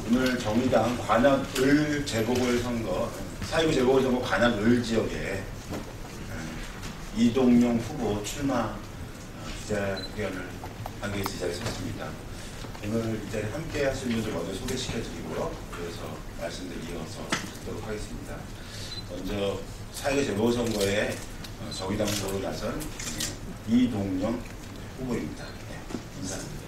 오늘 정의당 관악을 재보궐선거, 4.19 재보궐선거 관악을 지역에 이동용 후보 출마 기자회견을 하기 위해서 이 자리에 섰습니다. 오늘 이 자리에 함께 하실 분들 먼저 소개시켜드리고요. 그래서 말씀들 이어서 듣도록 하겠습니다. 먼저 4.19 재보궐선거에 정의당 후보로 나선 이동용 후보입니다. 네, 인사드립니다.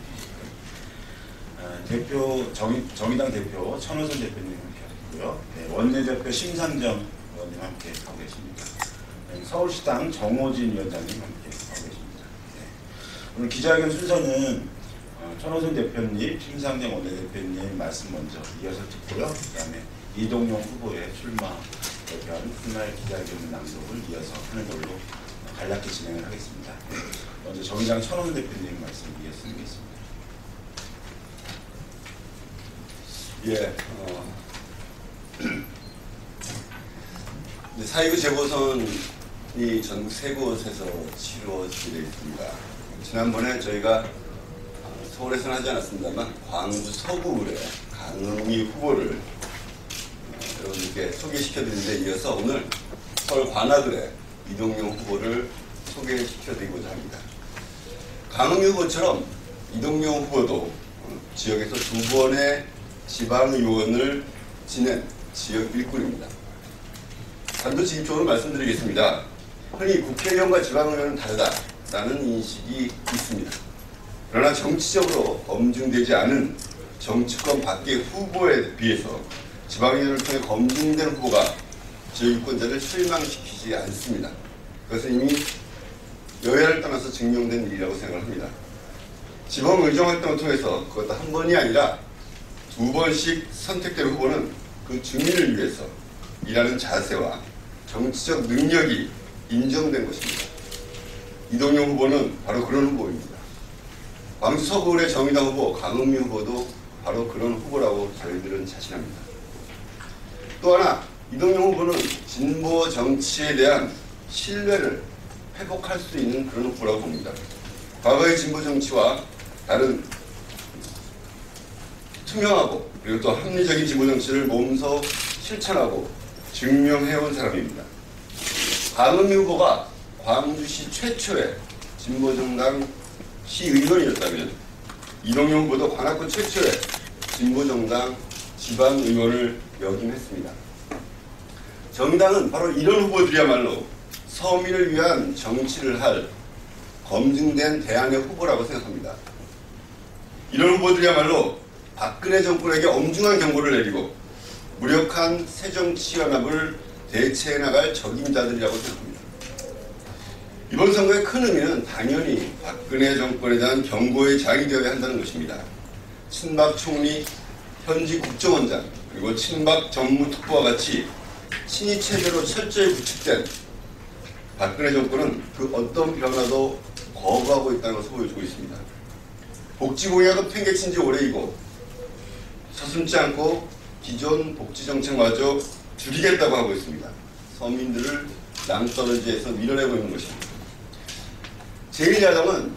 대표 정의당 대표 천호선 대표님 함께 하고요. 네, 원내대표 심상정 의원님 함께 하고 계십니다. 네, 서울시당 정호진 위원장님 함께 하고 계십니다. 네, 오늘 기자회견 순서는 천호선 대표님, 심상정 원내대표님 말씀 먼저 이어서 듣고요. 그 다음에 이동용 후보의 출마에 대한 훗날 기자회견 낭독을 이어서 하는 걸로 간략히 진행을 하겠습니다. 네, 먼저 정의당 천호선 대표님 말씀 이어서 드리겠습니다. 예, 4.19 재보선이 전국 세 곳에서 치러지게 있습니다. 지난번에 저희가 서울에서는 하지 않았습니다만 광주 서구을의 강은미 후보를 여러분들께 소개시켜드린 데 이어서 오늘 서울 관악을의 이동용 후보를 소개시켜드리고자 합니다. 강은미 후보처럼 이동용 후보도 지역에서 두 번의 지방의원을 지낸 지역 일꾼입니다. 단도직입적으로 말씀드리겠습니다. 흔히 국회의원과 지방의원은 다르다라는 인식이 있습니다. 그러나 정치적으로 검증되지 않은 정치권 밖의 후보에 비해서 지방의원을 통해 검증된 후보가 지역 유권자를 실망시키지 않습니다. 그것은 이미 여야를 떠나서 증명된 일이라고 생각을 합니다. 지방의정 활동을 통해서 그것도 한 번이 아니라 두 번씩 선택된 후보는 그 주민을 위해서 일하는 자세와 정치적 능력이 인정된 것입니다. 이동용 후보는 바로 그런 후보입니다. 광주 서구을의 정의당 후보 강은미 후보도 바로 그런 후보라고 저희들은 자신합니다. 또 하나 이동용 후보는 진보 정치에 대한 신뢰를 회복할 수 있는 그런 후보라고 봅니다. 과거의 진보 정치와 다른 투명하고 그리고 또 합리적인 진보 정치를 몸소 실천하고 증명해온 사람입니다. 강은미 후보가 광주시 최초의 진보정당 시의원이었다면 이동용 후보도 관악구 최초의 진보정당 지방의원을 역임했습니다. 정의당은 바로 이런 후보들이야말로 서민을 위한 정치를 할 검증된 대안의 후보라고 생각합니다. 이런 후보들이야말로 박근혜 정권에게 엄중한 경고를 내리고 무력한 새정치연합을 대체해 나갈 적임자들이라고 생각합니다. 이번 선거의 큰 의미는 당연히 박근혜 정권에 대한 경고의 장이 되어야 한다는 것입니다. 친박 총리, 현직 국정원장, 그리고 친박 정무특보와 같이 친위 체제로 철저히 구축된 박근혜 정권은 그 어떤 변화도 거부하고 있다는 것을 보여주고 있습니다. 복지공약은 팽개친 지 오래이고 서슴지 않고 기존 복지정책마저 줄이겠다고 하고 있습니다. 서민들을 낭떠러지에서 밀어내고 있는 것입니다. 제1야당은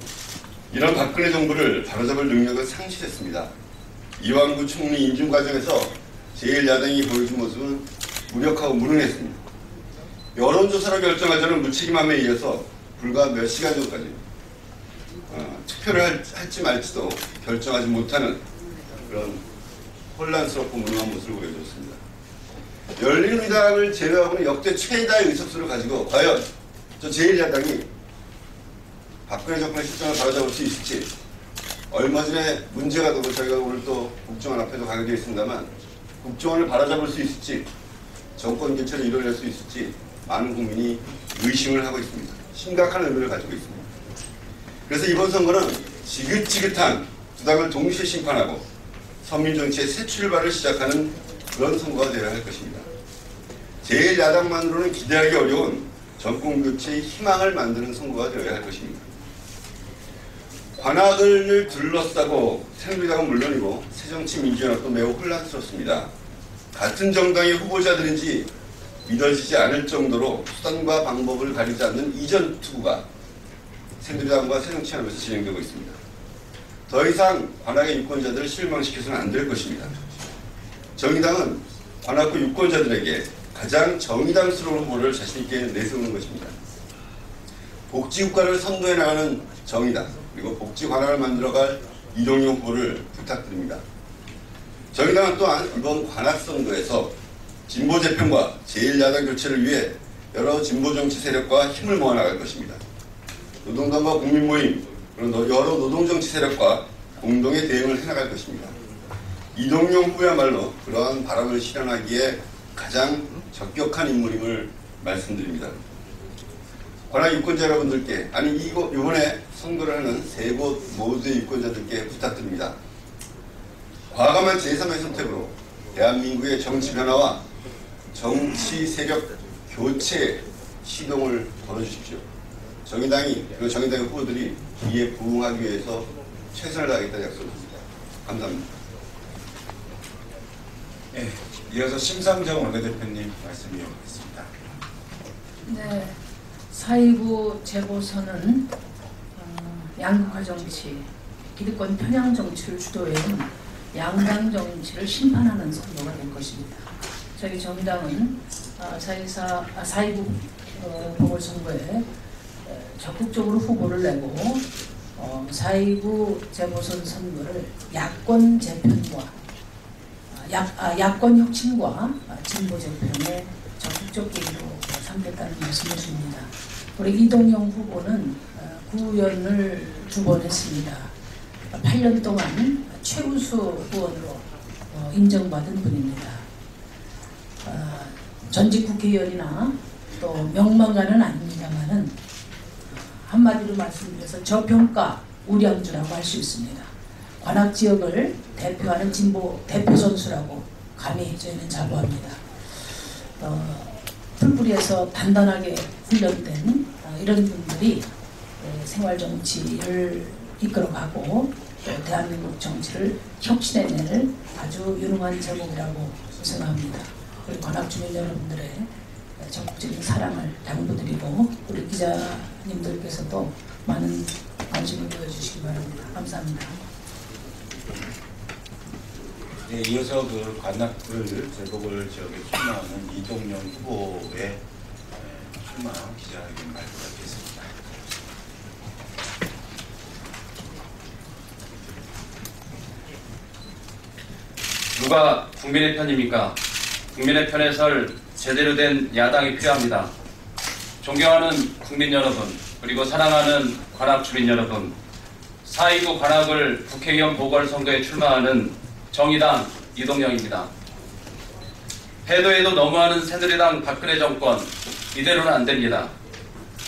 이런 박근혜 정부를 바로잡을 능력을 상실했습니다. 이완구 총리 인준 과정에서 제1야당이 보여준 모습은 무력하고 무능했습니다. 여론조사로 결정하자는 무책임함에 이어서 불과 몇 시간 전까지 투표를 할지 말지도 결정하지 못하는 그런 혼란스럽고 무능한 모습을 보여줬습니다. 열린우리당을 제외하고는 역대 최다의 의석수를 가지고 과연 저 제1야당이 박근혜 정권의 실정을 바로잡을 수 있을지, 얼마 전에 문제가 되고 저희가 오늘 또 국정원 앞에도 가게 되어 있습니다만 국정원을 바로잡을 수 있을지, 정권 교체를 이뤄낼 수 있을지 많은 국민이 의심을 하고 있습니다. 심각한 의미를 가지고 있습니다. 그래서 이번 선거는 지긋지긋한 두 당을 동시에 심판하고 서민정치의 새 출발을 시작하는 그런 선거가 되어야 할 것입니다. 제1야당만으로는 기대하기 어려운 정권교체의 희망을 만드는 선거가 되어야 할 것입니다. 관악을 둘러싸고 새누리당은 물론이고 새정치민주연합도 매우 혼란스럽습니다. 같은 정당의 후보자들인지 믿어지지 않을 정도로 수단과 방법을 가리지 않는 이전 투구가 새누리당과 새정치연합에서 진행되고 있습니다. 더 이상 관악의 유권자들을 실망시켜서는 안 될 것입니다. 정의당은 관악구 유권자들에게 가장 정의당스러운 후보를 자신있게 내세우는 것입니다. 복지국가를 선도해 나가는 정의당, 그리고 복지 관악을 만들어갈 이동영 후보를 부탁드립니다. 정의당은 또한 이번 관악 선거에서 진보 재편과 제1야당 교체를 위해 여러 진보 정치 세력과 힘을 모아나갈 것입니다. 노동당과 국민모임, 그리고 여러 노동정치 세력과 공동의 대응을 해나갈 것입니다. 이동영 후보야말로 그러한 바람을 실현하기에 가장 적격한 인물임을 말씀드립니다. 관악 유권자 여러분들께, 아니 이번에 선거를 하는 세 곳 모두의 유권자들께 부탁드립니다. 과감한 제3의 선택으로 대한민국의 정치 변화와 정치 세력 교체 시동을 걸어주십시오. 정의당이, 그리고 정의당의 후보들이 이에 부응하기 위해서 최선을 다하겠다는 약속입니다. 감사합니다. 네, 이어서 심상정 원내대표님 말씀 이어가겠습니다. 네, 4.29 재보선은 양극화 정치, 기득권 편향 정치를 주도해온 양당 정치를 심판하는 선거가 될 것입니다. 저희 정당은 4.29 보궐선거에 적극적으로 후보를 내고 4.29 재보선 선거를 야권 재편과 야권 혁신과 진보 재편에 적극적 기회로 삼겠다는 말씀을 드립니다. 우리 이동영 후보는 구의원을 2번 했습니다. 8년 동안 최우수 의원으로 인정받은 분입니다. 전직 국회의원이나 또 명망가는 아닙니다만은 한마디로 말씀드려서 저평가 우량주라고 할 수 있습니다. 관악 지역을 대표하는 진보 대표 선수라고 감히 저희는 자부합니다. 풀뿌리에서 단단하게 훈련된 이런 분들이 생활 정치를 이끌어가고 또 대한민국 정치를 혁신해낼 아주 유능한 제목이라고 생각합니다. 우리 관악 주민 여러분들의 적극적인 사랑을 당부드리고 우리 기자님들께서도 많은 관심을 보여주시기 바랍니다. 감사합니다. 네, 이어서 그 관악을 재보궐 지역에 출마하는 이동영 후보의 출마 기자회견 말 부탁드리겠습니다. 누가 국민의 편입니까? 국민의 편에 설 제대로 된 야당이 필요합니다. 존경하는 국민 여러분, 그리고 사랑하는 관악 주민 여러분, 4.29 관악을 국회의원 보궐선거에 출마하는 정의당 이동영입니다. 해도 해도 너무하는 새누리당 박근혜 정권, 이대로는 안 됩니다.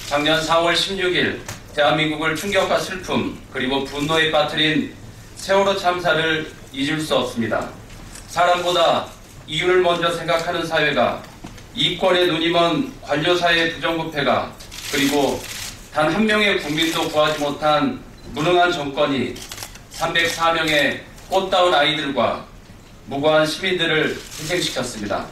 작년 4월 16일 대한민국을 충격과 슬픔 그리고 분노에 빠뜨린 세월호 참사를 잊을 수 없습니다. 사람보다 이윤을 먼저 생각하는 사회가, 이권에 눈이 먼 관료사회의 부정부패가, 그리고 단 한 명의 국민도 구하지 못한 무능한 정권이 304명의 꽃다운 아이들과 무고한 시민들을 희생시켰습니다.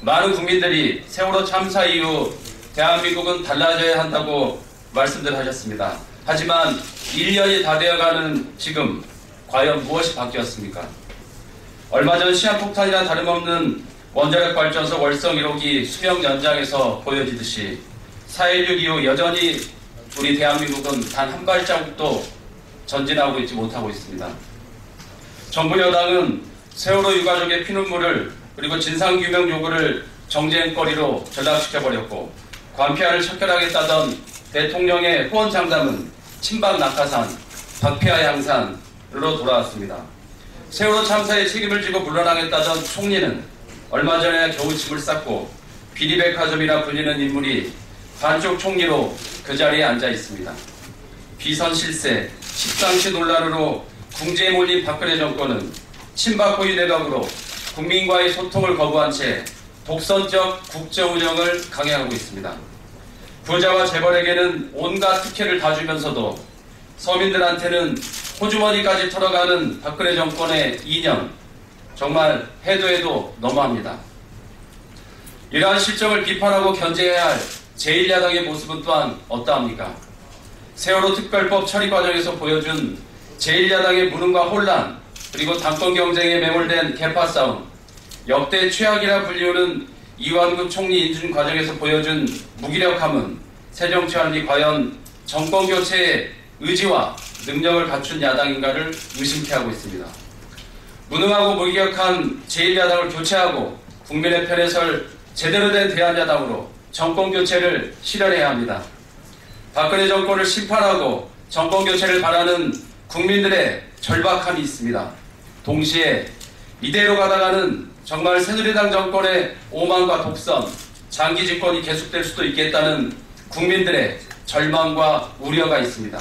많은 국민들이 세월호 참사 이후 대한민국은 달라져야 한다고 말씀들 하셨습니다. 하지만 1년이 다 되어가는 지금 과연 무엇이 바뀌었습니까? 얼마 전 시한폭탄이나 다름없는 원자력 발전소 월성 1호기 수명 연장에서 보여지듯이 4.16 이후 여전히 우리 대한민국은 단 한 발자국도 전진하고 있지 못하고 있습니다. 정부 여당은 세월호 유가족의 피눈물을 그리고 진상규명 요구를 정쟁거리로 전락시켜버렸고, 관폐안을 척결하겠다던 대통령의 후원장담은 친박 낙하산, 박폐하 양산으로 돌아왔습니다. 세월호 참사의 책임을 지고 물러나겠다던 총리는 얼마 전에 겨우 짐을 쌌고 비리백화점이라 불리는 인물이 반쪽 총리로 그 자리에 앉아 있습니다. 비선 실세, 십상시 논란으로 궁지에 몰린 박근혜 정권은 친박 호위 내각으로 국민과의 소통을 거부한 채 독선적 국정 운영을 강행하고 있습니다. 부자와 재벌에게는 온갖 특혜를 다 주면서도 서민들한테는 호주머니까지 털어가는 박근혜 정권의 이념, 정말 해도 해도 너무합니다. 이러한 실정을 비판하고 견제해야 할 제1야당의 모습은 또한 어떠합니까? 세월호 특별법 처리 과정에서 보여준 제1야당의 무능과 혼란, 그리고 당권 경쟁에 매몰된 개파 싸움, 역대 최악이라 불리우는 이완구 총리 인준 과정에서 보여준 무기력함은 새정치환이 과연 정권교체의 의지와 능력을 갖춘 야당인가를 의심케 하고 있습니다. 무능하고 무기력한 제1야당을 교체하고 국민의 편에 설 제대로 된 대한야당으로 정권교체를 실현해야 합니다. 박근혜 정권을 심판하고 정권교체를 바라는 국민들의 절박함이 있습니다. 동시에 이대로 가다가는 정말 새누리당 정권의 오만과 독선, 장기 집권이 계속될 수도 있겠다는 국민들의 절망과 우려가 있습니다.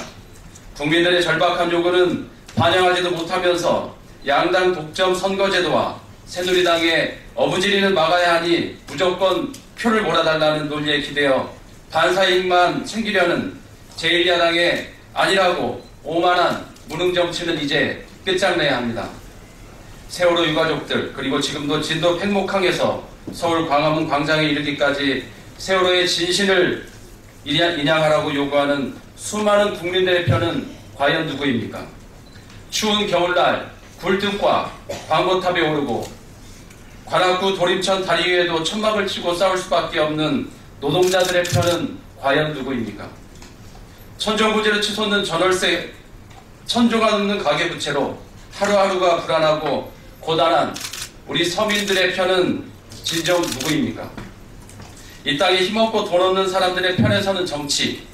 국민들의 절박한 요구는 반영하지도 못하면서 양당 독점 선거제도와 새누리당의 어부지리는 막아야 하니 무조건 표를 몰아달라는 논리에 기대어 반사이익만 챙기려는 제1야당의 아니라고 오만한 무능정치는 이제 끝장내야 합니다. 세월호 유가족들, 그리고 지금도 진도 팽목항에서 서울 광화문 광장에 이르기까지 세월호의 진실을 인양하라고 요구하는 수많은 국민들의 편은 과연 누구입니까? 추운 겨울날 굴뚝과 광고탑에 오르고 관악구 도림천 다리 위에도 천막을 치고 싸울 수밖에 없는 노동자들의 편은 과연 누구입니까? 천정부지를 치솟는 전월세, 천조가 넘는 가계부채로 하루하루가 불안하고 고단한 우리 서민들의 편은 진정 누구입니까? 이 땅에 힘없고 돈 없는 사람들의 편에 서는 정치,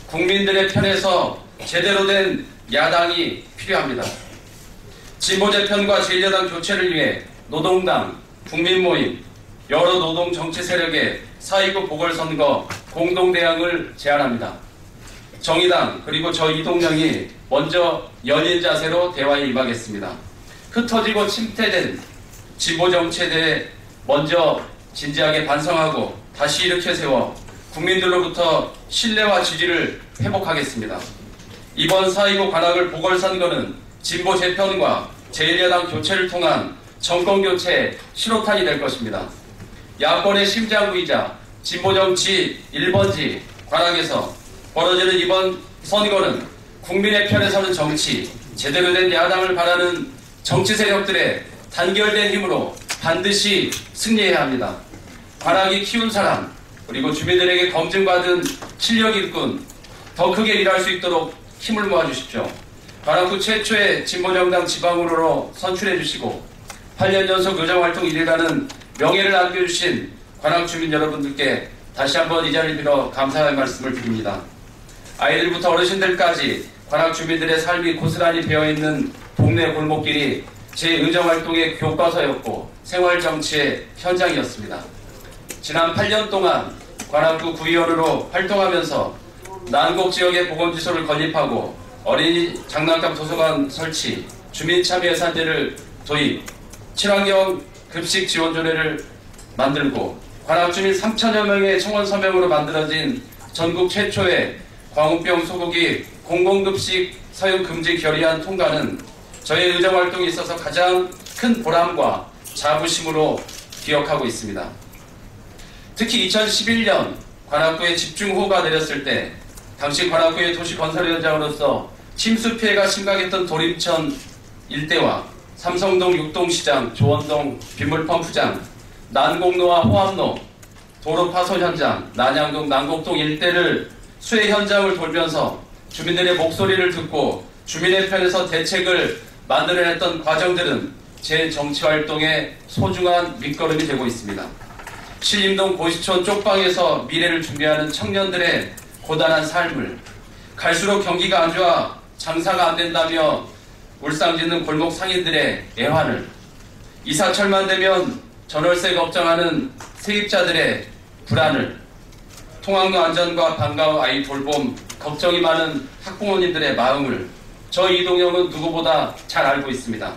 국민들의 편에서 제대로 된 야당이 필요합니다. 진보재편과 제1야당 교체를 위해 노동당, 국민모임, 여러 노동 정치 세력의 4.29 보궐선거 공동대항을 제안합니다. 정의당 그리고 저 이동영이 먼저 열린 자세로 대화에 임하겠습니다. 흩어지고 침체된 진보정치에 대해 먼저 진지하게 반성하고 다시 일으켜 세워 국민들로부터 신뢰와 지지를 회복하겠습니다. 이번 4.29 관악을 보궐선거는 진보재편과 제1야당 교체를 통한 정권교체의 실호탄이 될 것입니다. 야권의 심장부이자 진보정치 1번지 관악에서 벌어지는 이번 선거는 국민의 편에 서는 정치, 제대로 된 야당을 바라는 정치 세력들의 단결된 힘으로 반드시 승리해야 합니다. 관악이 키운 사람, 그리고 주민들에게 검증받은 실력 일꾼, 더 크게 일할 수 있도록 힘을 모아주십시오. 관악구 최초의 진보정당 지방으로 선출해 주시고 8년 연속 의정활동 1위라는 명예를 안겨주신 관악 주민 여러분들께 다시 한번 이 자리를 빌어 감사의 말씀을 드립니다. 아이들부터 어르신들까지 관악 주민들의 삶이 고스란히 배어있는 동네 골목길이 제 의정활동의 교과서였고 생활정치의 현장이었습니다. 지난 8년 동안 관악구 구의원으로 활동하면서 난곡 지역의 보건지소를 건립하고 어린이 장난감 도서관 설치, 주민참여 예산제를 도입, 친환경 급식 지원 조례를 만들고 관악 주민 3천여 명의 청원 서명으로 만들어진 전국 최초의 광우병 소고기 공공급식 사용 금지 결의안 통과는 저의 의정활동에 있어서 가장 큰 보람과 자부심으로 기억하고 있습니다. 특히 2011년 관악구에 집중호우가 내렸을 때 당시 관악구의 도시건설위원장으로서 침수 피해가 심각했던 도림천 일대와 삼성동 육동시장, 조원동 빗물펌프장, 난곡로와 호암로, 도로 파손 현장, 난양동, 난곡동 일대를 수해 현장을 돌면서 주민들의 목소리를 듣고 주민의 편에서 대책을 만들어냈던 과정들은 제 정치활동의 소중한 밑거름이 되고 있습니다. 신림동 고시촌 쪽방에서 미래를 준비하는 청년들의 고단한 삶을, 갈수록 경기가 안 좋아 장사가 안 된다며 울상짓는 골목 상인들의 애환을, 이사철만 되면 전월세 걱정하는 세입자들의 불안을, 통학로 안전과 방과 아이 돌봄 걱정이 많은 학부모님들의 마음을 저 이동영은 누구보다 잘 알고 있습니다.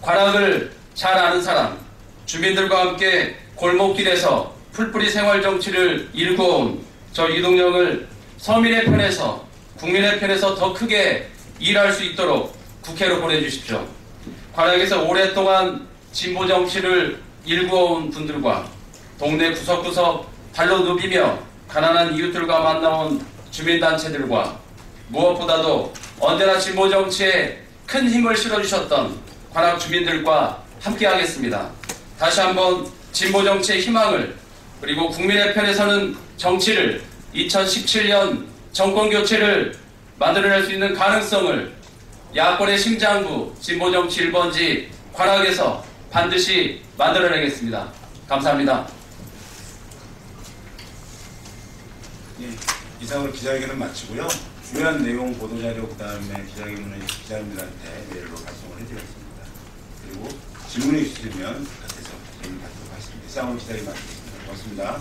관악을 잘 아는 사람, 주민들과 함께 골목길에서 풀뿌리 생활정치를 일궈온 저 이동영을 서민의 편에서, 국민의 편에서 더 크게 일할 수 있도록 국회로 보내주십시오. 관악에서 오랫동안 진보정치를 일구어온 분들과 동네 구석구석 발로 누비며 가난한 이웃들과 만나온 주민단체들과 무엇보다도 언제나 진보정치에 큰 힘을 실어주셨던 관악 주민들과 함께하겠습니다. 다시 한번 진보 정치의 희망을 그리고 국민의 편에 서는 정치를 2017년 정권 교체를 만들어낼 수 있는 가능성을 야권의 심장부 진보 정치 1번지 관악에서 반드시 만들어내겠습니다. 감사합니다. 예, 이상으로 기자회견을 마치고요. 중요한 내용 보도자료 그다음에 기자회견은 기자님들한테 메일로 발송을 해드리겠습니다. 그리고 질문이 있으시면 밭에서 질문 받도록 하겠습니다. 이상으로 기자회견 마치겠습니다. 고맙습니다.